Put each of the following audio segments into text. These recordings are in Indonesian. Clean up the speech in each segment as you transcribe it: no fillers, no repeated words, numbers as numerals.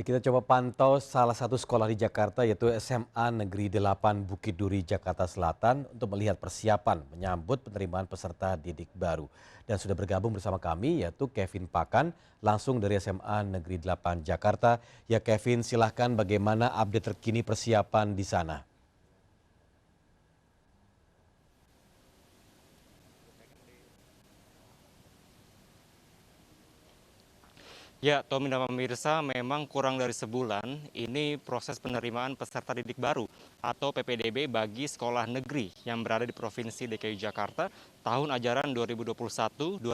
Ya, kita coba pantau salah satu sekolah di Jakarta yaitu SMA Negeri 8 Bukit Duri, Jakarta Selatan untuk melihat persiapan menyambut penerimaan peserta didik baru. Dan sudah bergabung bersama kami yaitu Kevin Pakan langsung dari SMA Negeri 8 Jakarta. Ya Kevin, silahkan bagaimana update terkini persiapan di sana? Ya, Tommy dan pemirsa, memang kurang dari sebulan ini proses penerimaan peserta didik baru atau PPDB bagi sekolah negeri yang berada di Provinsi DKI Jakarta tahun ajaran 2021-2022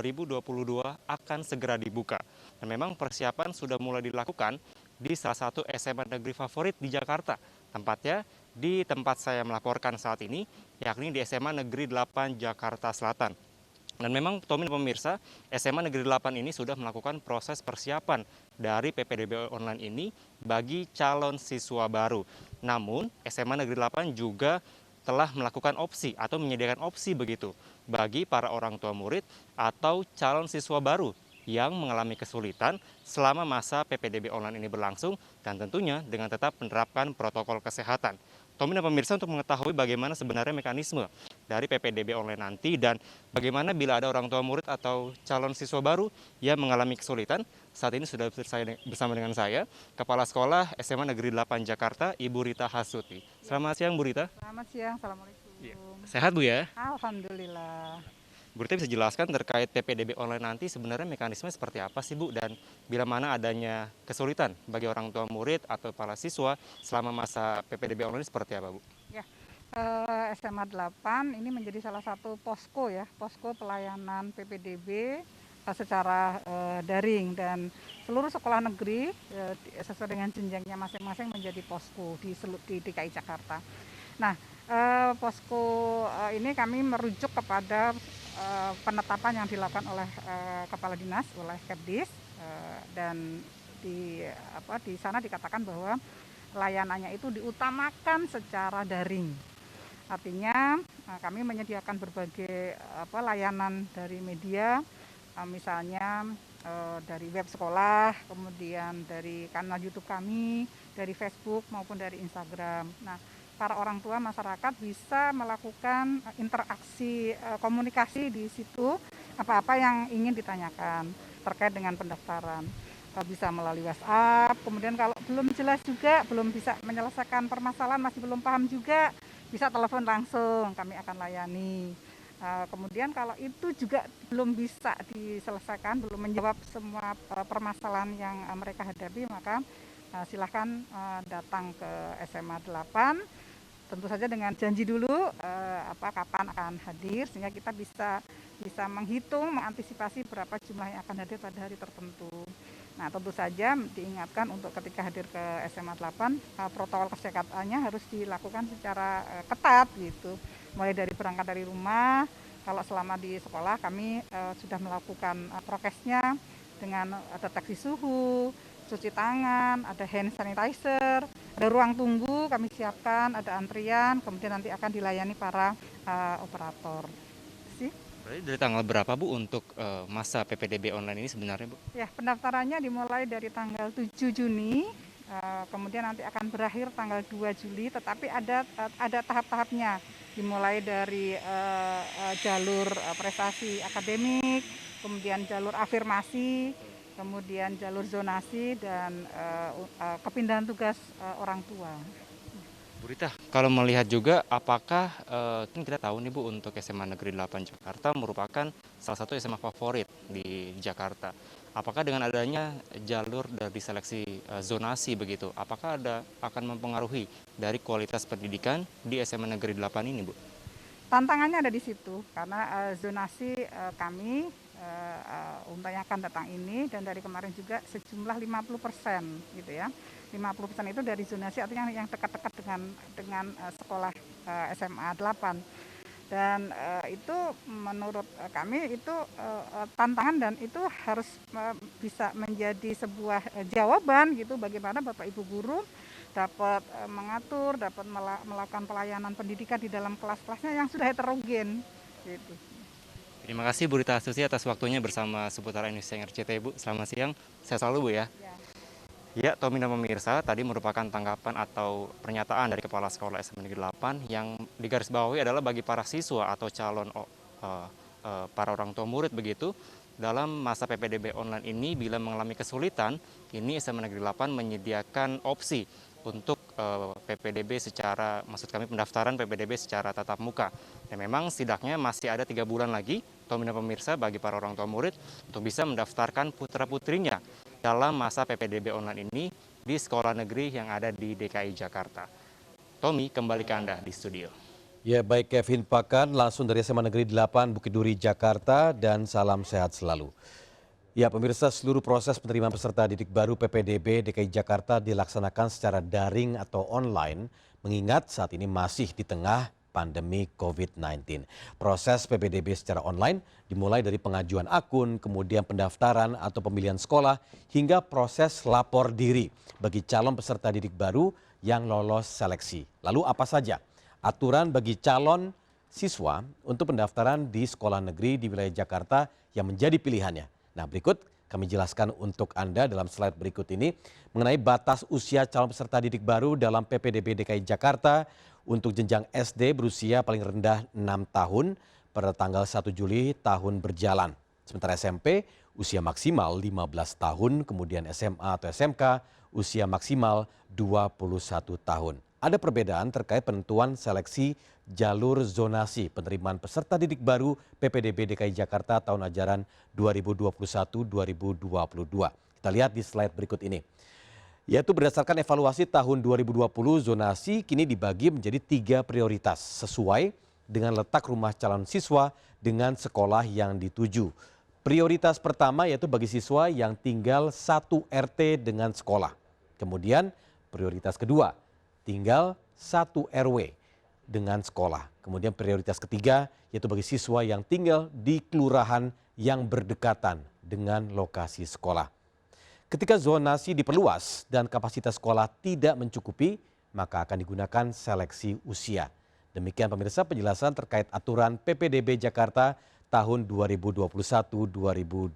akan segera dibuka. Dan memang persiapan sudah mulai dilakukan di salah satu SMA negeri favorit di Jakarta. Tempatnya di tempat saya melaporkan saat ini, yakni di SMA Negeri 8 Jakarta Selatan. Dan memang Tommy dan pemirsa, SMA Negeri 8 ini sudah melakukan proses persiapan dari PPDB online ini bagi calon siswa baru. Namun SMA Negeri 8 juga telah melakukan opsi atau menyediakan opsi begitu bagi para orang tua murid atau calon siswa baru yang mengalami kesulitan selama masa PPDB online ini berlangsung dan tentunya dengan tetap menerapkan protokol kesehatan. Tommy dan pemirsa, untuk mengetahui bagaimana sebenarnya mekanisme dari PPDB online nanti dan bagaimana bila ada orang tua murid atau calon siswa baru yang mengalami kesulitan, saat ini sudah bersama dengan saya, Kepala Sekolah SMA Negeri 8 Jakarta, Ibu Rita Hasuti. Selamat siang, Bu Rita. Selamat siang, assalamualaikum. Iya. Sehat, Bu ya? Alhamdulillah. Bu Rita bisa jelaskan terkait PPDB online nanti sebenarnya mekanisme seperti apa sih, Bu? Dan bila mana adanya kesulitan bagi orang tua murid atau para siswa selama masa PPDB online seperti apa, Bu? Ya, SMA 8 ini menjadi salah satu posko ya, posko pelayanan PPDB secara daring, dan seluruh sekolah negeri sesuai dengan jenjangnya masing-masing menjadi posko di DKI Jakarta. Nah, posko ini kami merujuk kepada penetapan yang dilakukan oleh kepala dinas, oleh Kepdis, dan di sana dikatakan bahwa layanannya itu diutamakan secara daring. Artinya kami menyediakan berbagai layanan dari media, misalnya dari web sekolah, kemudian dari kanal YouTube kami, dari Facebook maupun dari Instagram. Nah, para orang tua masyarakat bisa melakukan interaksi komunikasi di situ, apa-apa yang ingin ditanyakan terkait dengan pendaftaran. Bisa melalui WhatsApp, kemudian kalau belum jelas juga, belum bisa menyelesaikan permasalahan, masih belum paham juga, bisa telepon langsung, kami akan layani. Kemudian kalau itu juga belum bisa diselesaikan, belum menjawab semua permasalahan yang mereka hadapi, maka silahkan datang ke SMA 8. Tentu saja dengan janji dulu kapan akan hadir, sehingga kita bisa menghitung, mengantisipasi berapa jumlah yang akan hadir pada hari tertentu. Nah, tentu saja diingatkan untuk ketika hadir ke SMA 8, protokol kesehatannya harus dilakukan secara ketat gitu. Mulai dari berangkat dari rumah, kalau selama di sekolah kami sudah melakukan prokesnya dengan deteksi suhu, cuci tangan, ada hand sanitizer, ada ruang tunggu kami siapkan, ada antrian, kemudian nanti akan dilayani para operator. Berarti dari tanggal berapa, Bu, untuk masa PPDB online ini sebenarnya, Bu? Ya, pendaftarannya dimulai dari tanggal 7 Juni, kemudian nanti akan berakhir tanggal 2 Juli, tetapi ada tahap-tahapnya. Dimulai dari jalur prestasi akademik, kemudian jalur afirmasi, kemudian jalur zonasi, dan kepindahan tugas orang tua. Bu Rita, kalau melihat juga apakah kan kita tahu nih, Bu, untuk SMA Negeri 8 Jakarta merupakan salah satu SMA favorit di Jakarta. Apakah dengan adanya jalur dari seleksi zonasi begitu, apakah akan mempengaruhi dari kualitas pendidikan di SMA Negeri 8 ini, Bu? Tantangannya ada di situ, karena zonasi kami untuk yang akan datang ini, dan dari kemarin juga sejumlah 50% gitu ya. 50% itu dari zonasi, artinya yang dekat-dekat dengan sekolah SMA 8. Dan itu menurut kami itu tantangan, dan itu harus bisa menjadi sebuah jawaban gitu, bagaimana Bapak Ibu guru dapat mengatur, dapat melakukan pelayanan pendidikan di dalam kelas-kelasnya yang sudah heterogen gitu. Terima kasih, Bu Rita Hasuti, atas waktunya bersama Seputaran News Siang RCTI, Bu. Selamat siang, sehat selalu, Bu ya. Ya. Ya, Tommy dan pemirsa, tadi merupakan tanggapan atau pernyataan dari Kepala Sekolah SMA Negeri 8 yang digarisbawahi adalah bagi para siswa atau calon para orang tua murid begitu. Dalam masa PPDB online ini, bila mengalami kesulitan, ini SMA Negeri 8 menyediakan opsi untuk PPDB secara, maksud kami pendaftaran PPDB secara tatap muka. Dan memang setidaknya masih ada 3 bulan lagi, Tommy dan pemirsa, bagi para orang tua murid untuk bisa mendaftarkan putra-putrinya dalam masa PPDB online ini di sekolah negeri yang ada di DKI Jakarta. Tommy, kembali ke Anda di studio. Ya baik Kevin Pakan langsung dari SMA Negeri 8 Bukit Duri Jakarta dan salam sehat selalu. Ya pemirsa, seluruh proses penerimaan peserta didik baru PPDB DKI Jakarta dilaksanakan secara daring atau online mengingat saat ini masih di tengah pandemi COVID-19. Proses PPDB secara online dimulai dari pengajuan akun, kemudian pendaftaran atau pemilihan sekolah hingga proses lapor diri bagi calon peserta didik baru yang lolos seleksi. Lalu apa saja aturan bagi calon siswa untuk pendaftaran di sekolah negeri di wilayah Jakarta yang menjadi pilihannya? Nah, berikut kami jelaskan untuk Anda dalam slide berikut ini mengenai batas usia calon peserta didik baru dalam PPDB DKI Jakarta untuk jenjang SD berusia paling rendah 6 tahun pada tanggal 1 Juli tahun berjalan. Sementara SMP usia maksimal 15 tahun, kemudian SMA atau SMK usia maksimal 21 tahun. Ada perbedaan terkait penentuan seleksi jalur zonasi penerimaan peserta didik baru PPDB DKI Jakarta tahun ajaran 2021-2022. Kita lihat di slide berikut ini. Yaitu berdasarkan evaluasi tahun 2020, zonasi kini dibagi menjadi 3 prioritas sesuai dengan letak rumah calon siswa dengan sekolah yang dituju. Prioritas pertama yaitu bagi siswa yang tinggal 1 RT dengan sekolah. Kemudian prioritas kedua, tinggal 1 RW dengan sekolah. Kemudian prioritas ketiga yaitu bagi siswa yang tinggal di kelurahan yang berdekatan dengan lokasi sekolah. Ketika zonasi diperluas dan kapasitas sekolah tidak mencukupi, maka akan digunakan seleksi usia. Demikian pemirsa penjelasan terkait aturan PPDB Jakarta tahun 2021-2022.